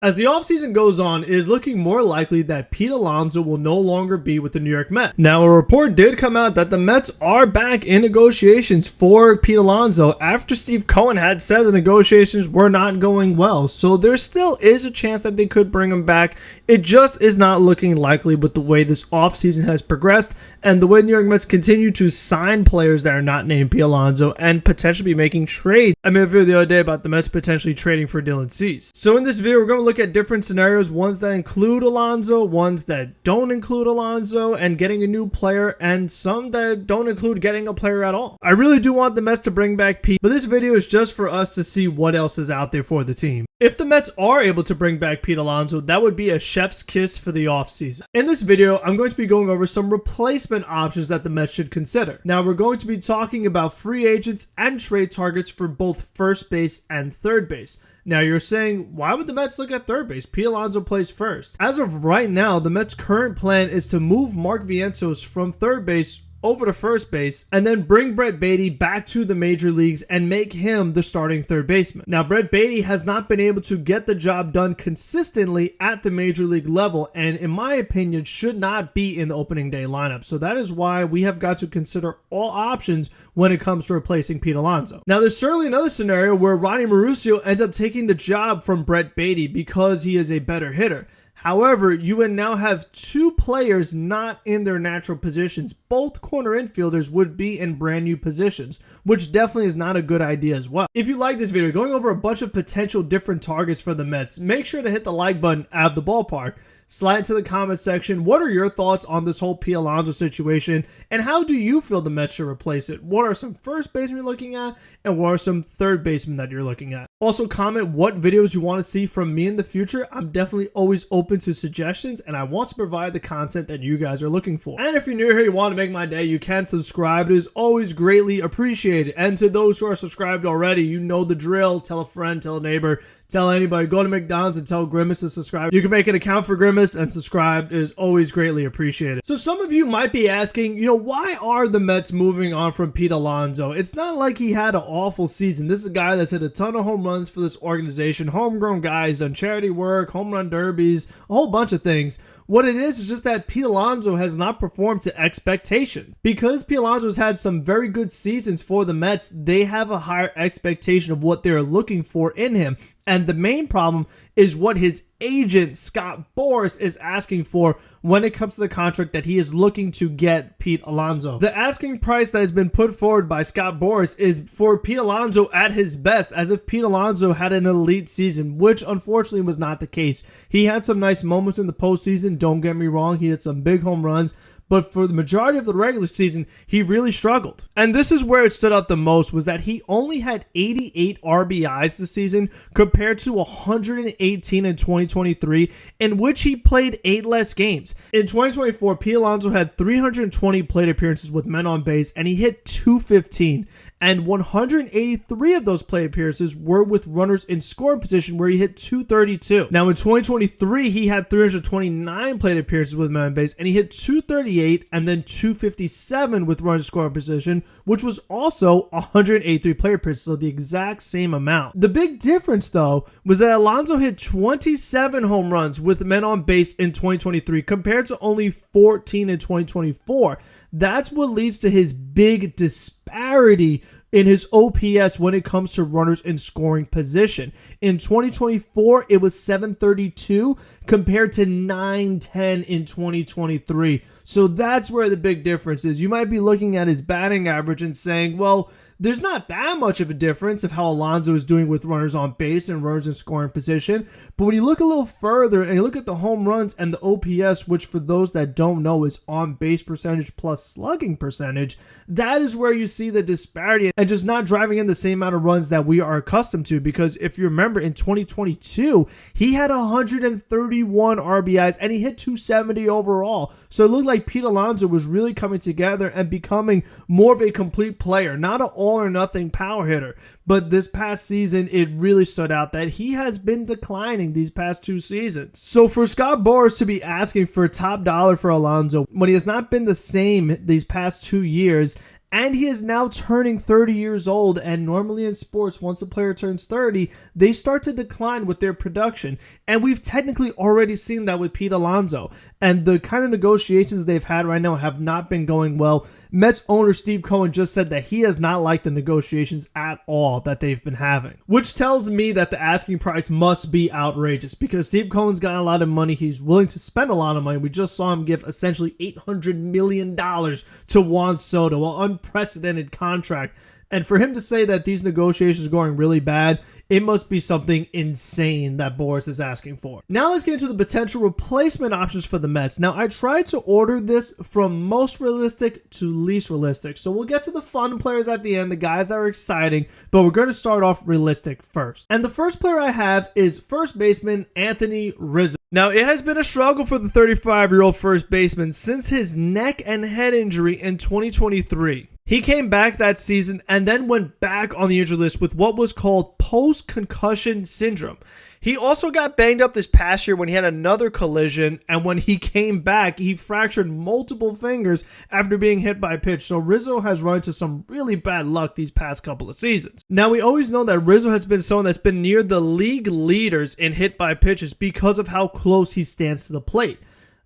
As the offseason goes on, it is looking more likely that Pete Alonso will no longer be with the New York Mets. Now, a report did come out that the Mets are back in negotiations for Pete Alonso after Steve Cohen had said the negotiations were not going well. So there still is a chance that they could bring him back. It just is not looking likely with the way this offseason has progressed and the way New York Mets continue to sign players that are not named Pete Alonso and potentially be making trades. I made a video the other day about the Mets potentially trading for Dylan Cease. So in this video, we're going to look at different scenarios, ones that include Alonso, ones that don't include Alonso, and getting a new player, and some that don't include getting a player at all. I really do want the Mets to bring back Pete, but this video is just for us to see what else is out there for the team. If the Mets are able to bring back Pete Alonso, that would be a chef's kiss for the offseason. In this video, I'm going to be going over some replacement options that the Mets should consider. Now, we're going to be talking about free agents and trade targets for both first base and third base. Now, you're saying, why would the Mets look at third base? Pete Alonso plays first. As of right now, the Mets' current plan is to move Mark Vientos from third base over to first base and then bring Brett Baty back to the major leagues and make him the starting third baseman. Now, Brett Baty has not been able to get the job done consistently at the major league level and, in my opinion, should not be in the opening day lineup. So that is why we have got to consider all options when it comes to replacing Pete Alonso. Now, there's certainly another scenario where Ronnie Mauricio ends up taking the job from Brett Baty because he is a better hitter. However, you would now have two players not in their natural positions. Both corner infielders would be in brand new positions, which definitely is not a good idea as well. If you like this video, going over a bunch of potential different targets for the Mets, make sure to hit the like button at the ballpark. Slide to the comment section. What are your thoughts on this whole Pete Alonso situation, and how do you feel the Mets should replace it? What are some first basemen you're looking at, and what are some third basemen that you're looking at? Also, comment what videos you want to see from me in the future. I'm definitely always open to suggestions, and I want to provide the content that you guys are looking for. And if you're new here, you want to make my day, you can subscribe. It is always greatly appreciated. And to those who are subscribed already, you know the drill. Tell a friend, tell a neighbor, tell anybody. Go to McDonald's and tell Grimace to subscribe. You can make an account for Grimace and subscribe. It is always greatly appreciated. So some of you might be asking, why are the Mets moving on from Pete Alonso? It's not like he had an awful season. This is a guy that's hit a ton of home runs for this organization. Homegrown guys, done charity work, home run derbies, a whole bunch of things. What it is just that Pete Alonso has not performed to expectation. Because Pete Alonso's had some very good seasons for the Mets, they have a higher expectation of what they're looking for in him. And the main problem is what his agent, Scott Boras, is asking for when it comes to the contract that he is looking to get Pete Alonso. The asking price that has been put forward by Scott Boras is for Pete Alonso at his best, as if Pete Alonso had an elite season, which unfortunately was not the case. He had some nice moments in the postseason, don't get me wrong, he had some big home runs, but for the majority of the regular season, he really struggled. And this is where it stood out the most, was that he only had 88 RBIs this season compared to 118 in 2023, in which he played 8 less games. In 2024, Pete Alonso had 320 plate appearances with men on base, and he hit 215. And 183 of those plate appearances were with runners in scoring position, where he hit 232. Now in 2023, he had 329 plate appearances with men on base, and he hit 238 and then 257 with runners in scoring position, which was also 183 plate appearances, so the exact same amount. The big difference, though, was that Alonso hit 27 home runs with men on base in 2023 compared to only 14 in 2024. That's what leads to his big disparity in his OPS when it comes to runners in scoring position. In 2024, it was 732 compared to 910 in 2023. So that's where the big difference is. You might be looking at his batting average and saying, well, there's not that much of a difference of how Alonso is doing with runners on base and runners in scoring position. But when you look a little further and you look at the home runs and the OPS, which for those that don't know is on base percentage plus slugging percentage, that is where you see the disparity and just not driving in the same amount of runs that we are accustomed to. Because if you remember, in 2022, he had 131 RBIs and he hit 270 overall. So it looked like Pete Alonso was really coming together and becoming more of a complete player, not an all or nothing power hitter. But this past season, it really stood out that he has been declining these past 2 seasons. So for Scott Boras to be asking for top dollar for Alonso when he has not been the same these past 2 years, and he is now turning 30 years old. And normally in sports, once a player turns 30, they start to decline with their production. And we've technically already seen that with Pete Alonso. And the kind of negotiations they've had right now have not been going well. Mets owner Steve Cohen just said that he has not liked the negotiations at all that they've been having, which tells me that the asking price must be outrageous because Steve Cohen's got a lot of money. He's willing to spend a lot of money. We just saw him give essentially $800 million to Juan Soto, an unprecedented contract. And for him to say that these negotiations are going really bad, it must be something insane that Boris is asking for. Now let's get into the potential replacement options for the Mets. Now I tried to order this from most realistic to least realistic. So we'll get to the fun players at the end, the guys that are exciting, but we're going to start off realistic first. And the first player I have is first baseman Anthony Rizzo. Now, it has been a struggle for the 35-year-old first baseman since his neck and head injury in 2023. He came back that season and then went back on the injury list with what was called post-concussion syndrome. He also got banged up this past year when he had another collision, and when he came back, he fractured multiple fingers after being hit by a pitch. So Rizzo has run into some really bad luck these past couple of seasons. Now, we always know that Rizzo has been someone that's been near the league leaders in hit by pitches because of how close he stands to the plate.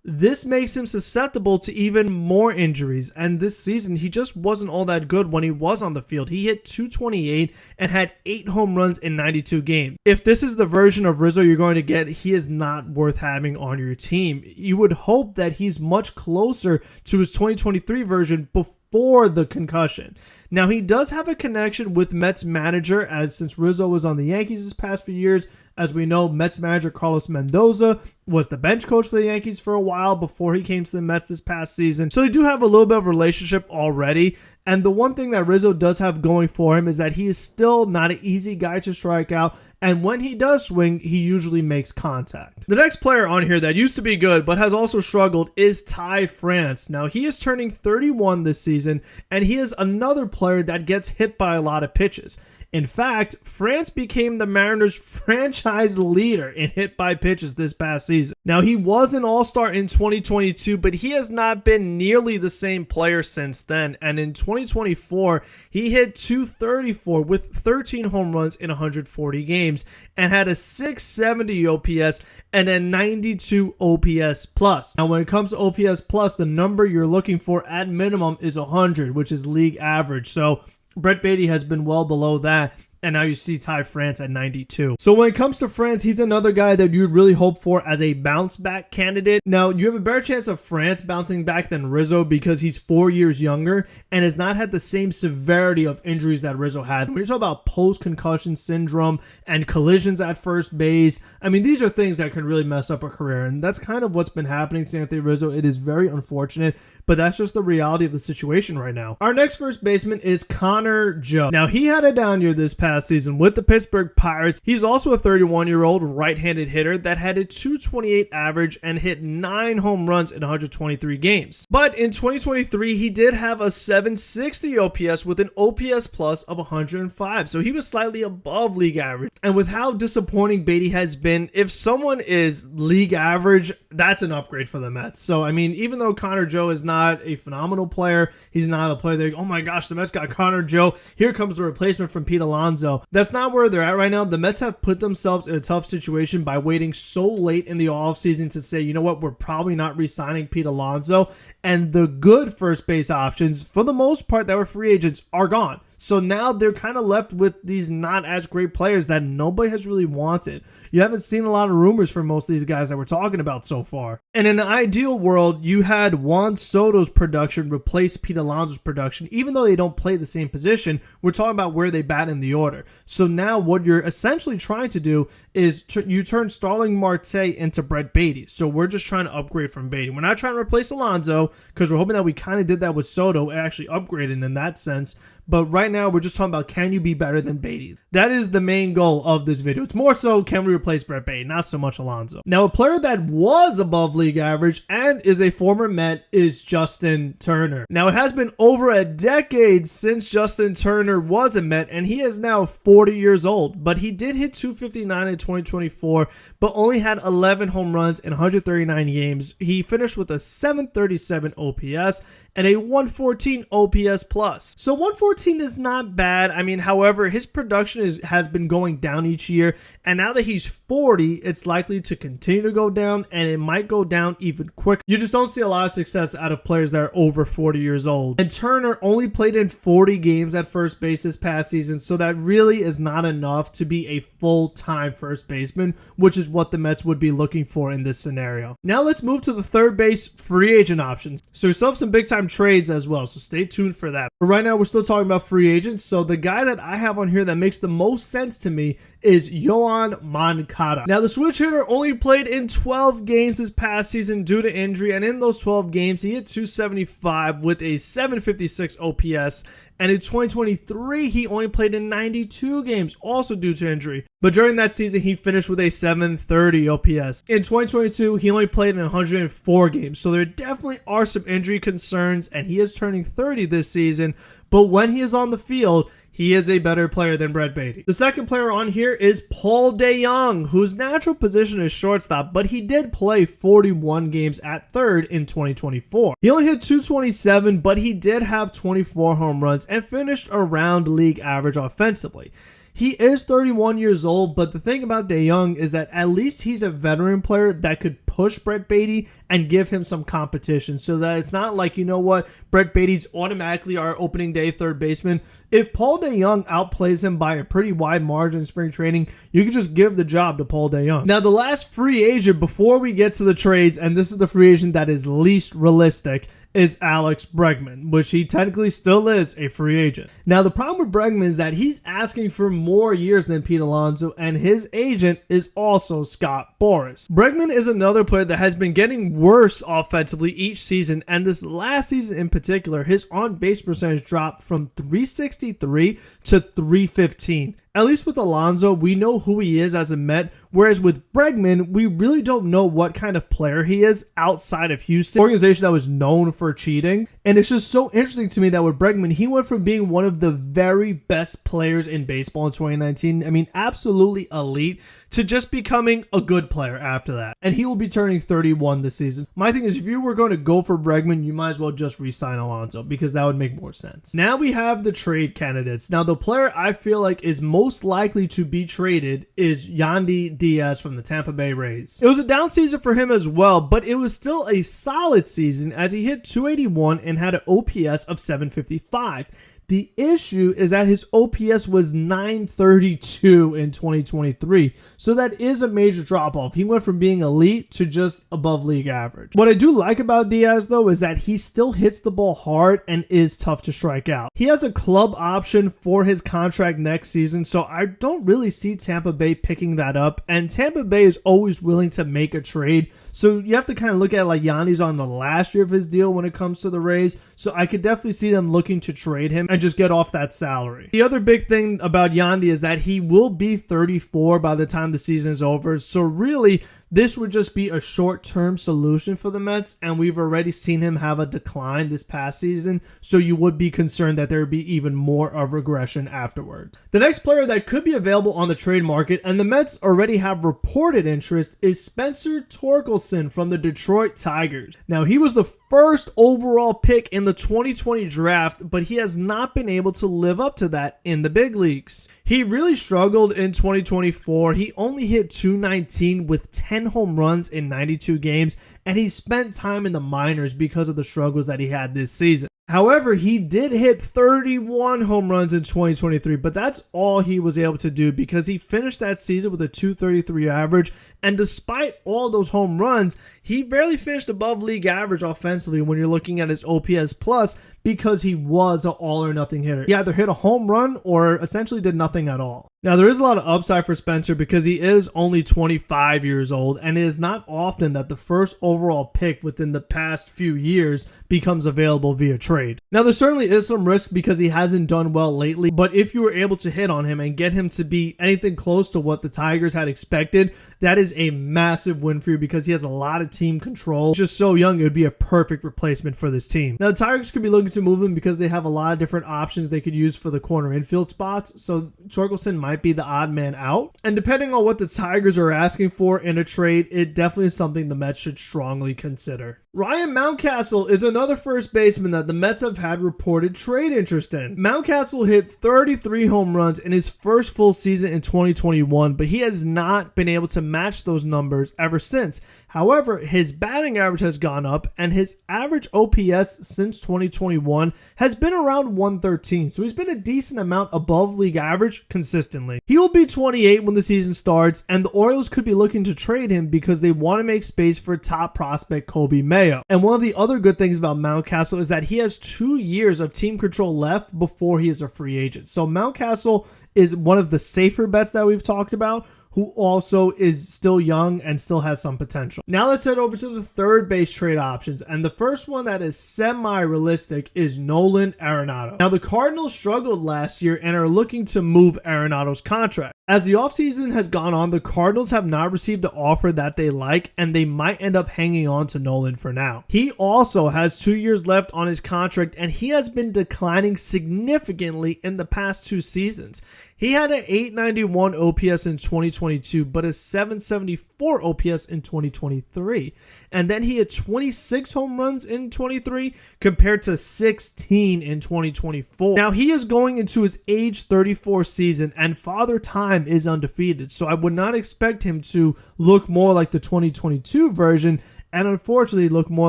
This makes him susceptible to even more injuries, and this season he just wasn't all that good when he was on the field. He hit .228 and had 8 home runs in 92 games. If this is the version of Rizzo you're going to get, he is not worth having on your team. You would hope that he's much closer to his 2023 version before the concussion. Now, he does have a connection with Mets manager, as since Rizzo was on the Yankees this past few years. As we know, Mets manager Carlos Mendoza was the bench coach for the Yankees for a while before he came to the Mets this past season. So they do have a little bit of a relationship already. And the one thing that Rizzo does have going for him is that he is still not an easy guy to strike out. And when he does swing, he usually makes contact. The next player on here that used to be good but has also struggled is Ty France. Now, he is turning 31 this season, and he is another player that gets hit by a lot of pitches. In fact, France became the Mariners' franchise leader in hit by pitches this past season. Now, he was an all-star in 2022, but he has not been nearly the same player since then. And in 2024, he hit .234 with 13 home runs in 140 games and had a .670 OPS and a .92 OPS plus. Now, when it comes to OPS plus, the number you're looking for at minimum is 100, which is league average. So Brett Beatty has been well below that, and now you see Ty France at 92. So when it comes to France, he's another guy that you'd really hope for as a bounce back candidate. Now, you have a better chance of France bouncing back than Rizzo because he's 4 years younger and has not had the same severity of injuries that Rizzo had. When you talk about post-concussion syndrome and collisions at first base, I mean, these are things that can really mess up a career, and that's kind of what's been happening to Anthony Rizzo. It is very unfortunate, but that's just the reality of the situation right now. Our next first baseman is Connor Joe. Now, he had a down year this past season with the Pittsburgh Pirates. He's also a 31-year-old right-handed hitter that had a .228 average and hit 9 home runs in 123 games. But in 2023, he did have a .760 OPS with an OPS plus of 105, so he was slightly above league average. And with how disappointing Beatty has been, if someone is league average, that's an upgrade for the Mets. So, I mean, even though Connor Joe is not a phenomenal player, he's not a player that, oh my gosh, the Mets got Connor Joe, here comes the replacement from Pete Alonso. That's not where they're at right now. The Mets have put themselves in a tough situation by waiting so late in the offseason to say, you know what, we're probably not re-signing Pete Alonso. And the good first base options, for the most part, that were free agents, are gone. So now they're kind of left with these not as great players that nobody has really wanted. You haven't seen a lot of rumors for most of these guys that we're talking about so far. And in an ideal world, you had Juan Soto's production replace Pete Alonso's production. Even though they don't play the same position, we're talking about where they bat in the order. So now what you're essentially trying to do is you turn Starling Marte into Brett Beatty. So we're just trying to upgrade from Beatty. We're not trying to replace Alonso because we're hoping that we kind of did that with Soto, actually upgraded in that sense. But right right now we're just talking about, can you be better than Beatty? That is the main goal of this video. It's more so, can we replace Brett Beatty, not so much Alonso. Now, a player that was above league average and is a former Met is Justin Turner. Now, it has been over a decade since Justin Turner was a Met, and he is now 40 years old, but he did hit 259 in 2024, but only had 11 home runs in 139 games. He finished with a 737 OPS and a 114 OPS plus. So 114 is not bad. I mean, however, his production has been going down each year, and now that he's 40, it's likely to continue to go down, and it might go down even quicker. You just don't see a lot of success out of players that are over 40 years old. And Turner only played in 40 games at first base this past season, so that really is not enough to be a full-time first baseman, which is what the Mets would be looking for in this scenario. Now let's move to the third base free agent options. So we still have some big-time trades as well, so stay tuned for that. But right now we're still talking about free agents, so the guy that I have on here that makes the most sense to me is Yoan Moncada. Now, the switch hitter only played in 12 games this past season due to injury, and in those 12 games, he hit 275 with a 756 OPS, and in 2023, he only played in 92 games, also due to injury. But during that season, he finished with a 730 OPS. In 2022, he only played in 104 games, so there definitely are some injury concerns, and he is turning 30 this season, but when he is on the field, he is a better player than Brett Beatty. The second player on here is Paul DeJong, whose natural position is shortstop, but he did play 41 games at third in 2024. He only hit 227, but he did have 24 home runs and finished around league average offensively. He is 31 years old, but the thing about DeJong is that at least he's a veteran player that could push Brett Beatty and give him some competition, so that it's not like, you know what, Brett Beatty's automatically our opening day third baseman. If Paul DeJong outplays him by a pretty wide margin in spring training, you can just give the job to Paul DeJong. Now, the last free agent before we get to the trades, and this is the free agent that is least realistic, is Alex Bregman, which he technically still is a free agent. Now, the problem with Bregman is that he's asking for more years than Pete Alonso, and his agent is also Scott Boras. Bregman is another player that has been getting worse offensively each season, and this last season in particular, his on-base percentage dropped from 363 to 315. At least with Alonso, we know who he is as a Met, whereas with Bregman, we really don't know what kind of player he is outside of Houston, an organization that was known for cheating. And it's just so interesting to me that with Bregman, he went from being one of the very best players in baseball in 2019, I mean, absolutely elite, to just becoming a good player after that. And he will be turning 31 this season. My thing is, if you were going to go for Bregman, you might as well just re-sign Alonso, because that would make more sense. Now we have the trade candidates. Now, the player I feel like is most likely to be traded is Yandy Diaz from the Tampa Bay Rays. It was a down season for him as well, but it was still a solid season as he hit 281 and had an OPS of 755. The issue is that his OPS was 932 in 2023, so that is a major drop-off. He went from being elite to just above league average. What I do like about Diaz, though, is that he still hits the ball hard and is tough to strike out. He has a club option for his contract next season, so I don't really see Tampa Bay picking that up, and Tampa Bay is always willing to make a trade, so you have to kind of look at it like Yandy's on the last year of his deal when it comes to the Rays, so I could definitely see them looking to trade him and just get off that salary. The other big thing about Yandy is that he will be 34 by the time the season is over, so really this would just be a short-term solution for the Mets, and we've already seen him have a decline this past season, so you would be concerned that there would be even more of regression afterwards. The next player that could be available on the trade market, and the Mets already have reported interest, is Spencer Torkelson from the Detroit Tigers. Now, he was the first overall pick in the 2020 draft, but he has not been able to live up to that in the big leagues. He really struggled in 2024. He only hit 219 with 10 home runs in 92 games, and he spent time in the minors because of the struggles that he had this season. However, he did hit 31 home runs in 2023, but that's all he was able to do because he finished that season with a 233 average, and despite all those home runs, he barely finished above league average offensively when you're looking at his OPS plus, because he was an all or nothing hitter. He either hit a home run or essentially did nothing at all. Now, there is a lot of upside for Spencer because he is only 25 years old, and it is not often that the first overall pick within the past few years becomes available via trade. Now, there certainly is some risk because he hasn't done well lately, but if you were able to hit on him and get him to be anything close to what the Tigers had expected, that is a massive win for you because he has a lot of team control. He's just so young, it would be a perfect replacement for this team. Now, the Tigers could be looking to move him because they have a lot of different options they could use for the corner infield spots, so Torkelson might be the odd man out. And depending on what the Tigers are asking for in a trade, it definitely is something the Mets should strongly consider. Ryan Mountcastle is another first baseman that the Mets have had reported trade interest in. Mountcastle hit 33 home runs in his first full season in 2021, but he has not been able to match those numbers ever since. However, his batting average has gone up, and his average OPS since 2021 has been around 113, so he's been a decent amount above league average consistently. He will be 28 when the season starts, and the Orioles could be looking to trade him because they want to make space for top prospect Kobe Mayo. And one of the other good things about Mountcastle is that he has 2 years of team control left before he is a free agent. So Mountcastle is one of the safer bets that we've talked about, who also is still young and still has some potential. Now let's head over to the third base trade options, and the first one that is semi-realistic is Nolan Arenado. Now the Cardinals struggled last year and are looking to move Arenado's contract. As the offseason has gone on, the Cardinals have not received an offer that they like, and they might end up hanging on to Nolan for now. He also has 2 years left on his contract, and he has been declining significantly in the past 2 seasons. He had an 891 OPS in 2022, but a 774 OPS in 2023. And then he had 26 home runs in 23 compared to 16 in 2024. Now he is going into his age 34 season, and Father Time is undefeated. So I would not expect him to look more like the 2022 version, and unfortunately look more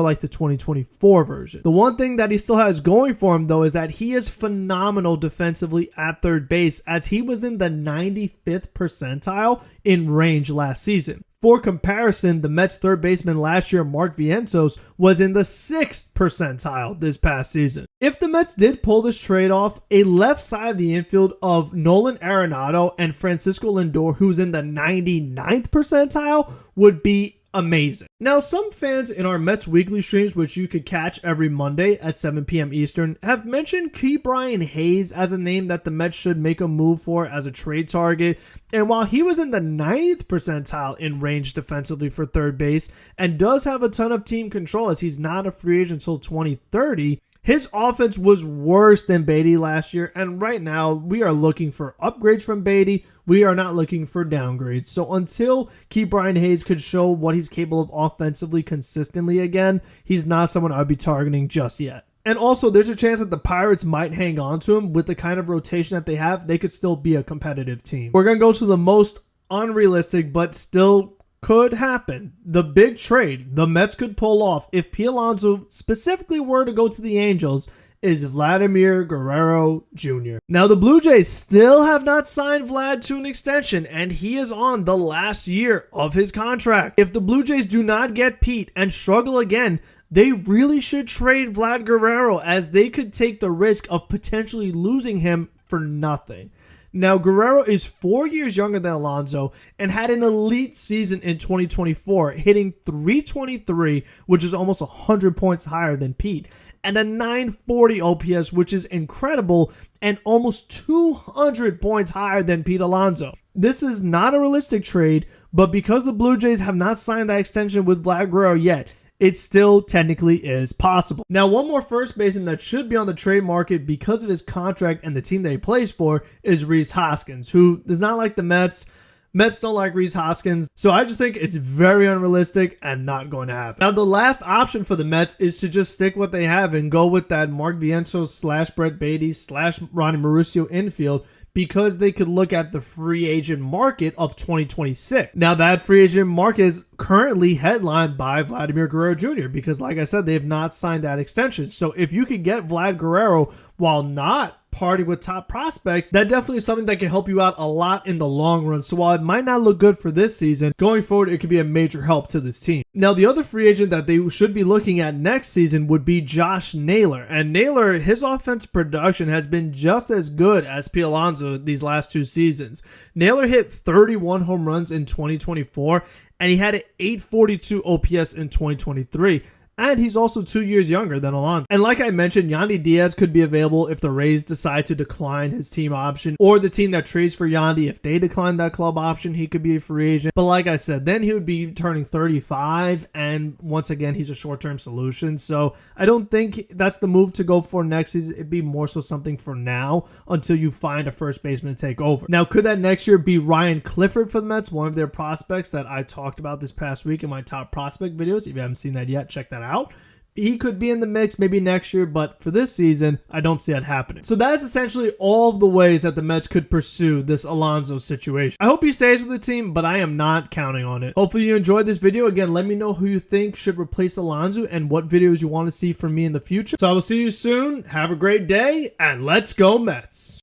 like the 2024 version. The one thing that he still has going for him, though, is that he is phenomenal defensively at third base, as he was in the 95th percentile in range last season. For comparison, the Mets third baseman last year, Mark Vientos, was in the 6th percentile this past season. If the Mets did pull this trade off, a left side of the infield of Nolan Arenado and Francisco Lindor, who's in the 99th percentile, would be amazing. Now, some fans in our Mets weekly streams, which you could catch every Monday at 7 p.m. Eastern, have mentioned Ke'Bryan Hayes as a name that the Mets should make a move for as a trade target. And while he was in the 9th percentile in range defensively for third base and does have a ton of team control as he's not a free agent until 2030, his offense was worse than Beatty last year, and right now we are looking for upgrades from Beatty. We are not looking for downgrades. So until Ke'Bryan Hayes could show what he's capable of offensively consistently again, he's not someone I'd be targeting just yet. And also, there's a chance that the Pirates might hang on to him. With the kind of rotation that they have, they could still be a competitive team. We're going to go to the most unrealistic, but still could happen. The big trade the Mets could pull off if Pete Alonso specifically were to go to the Angels is Vladimir Guerrero Jr. Now, the Blue Jays still have not signed Vlad to an extension, and he is on the last year of his contract. If the Blue Jays do not get Pete and struggle again, they really should trade Vlad Guerrero, as they could take the risk of potentially losing him for nothing. Now, Guerrero is 4 years younger than Alonso and had an elite season in 2024, hitting .323, which is almost 100 points higher than Pete, and a .940 OPS, which is incredible and almost 200 points higher than Pete Alonso. This is not a realistic trade, but because the Blue Jays have not signed that extension with Vlad Guerrero yet, it still technically is possible. Now, one more first baseman that should be on the trade market because of his contract and the team that he plays for is Rhys Hoskins, who does not like the Mets. Mets don't like Rhys Hoskins, so I just think it's very unrealistic and not going to happen. Now, the last option for the Mets is to just stick what they have and go with that Mark Vientos / Brett Beatty / Ronnie Mauricio infield, because they could look at the free agent market of 2026. Now, that free agent market is currently headlined by Vladimir Guerrero Jr. because, like I said, they have not signed that extension. So if you could get Vlad Guerrero while not party with top prospects, that definitely is something that can help you out a lot in the long run. So while it might not look good for this season, going forward, it could be a major help to this team. Now, the other free agent that they should be looking at next season would be Josh Naylor. And Naylor, his offensive production has been just as good as Pete Alonso these last 2 seasons. Naylor hit 31 home runs in 2024, and he had an 842 OPS in 2023. And he's also 2 years younger than Alonso. And like I mentioned, Yandy Diaz could be available if the Rays decide to decline his team option, or the team that trades for Yandy, if they decline that club option, he could be a free agent. But like I said, then he would be turning 35, and once again, he's a short-term solution. So I don't think that's the move to go for next season. It'd be more so something for now until you find a first baseman to take over. Now, could that next year be Ryan Clifford for the Mets, one of their prospects that I talked about this past week in my top prospect videos? If you haven't seen that yet, check that out. He could be in the mix maybe next year, but for this season, I don't see that happening. So that is essentially all of the ways that the Mets could pursue this Alonso situation. I hope he stays with the team, but I am not counting on it. Hopefully you enjoyed this video. Again, let me know who you think should replace Alonso and what videos you want to see from me in the future. So I will see you soon. Have a great day, and let's go Mets.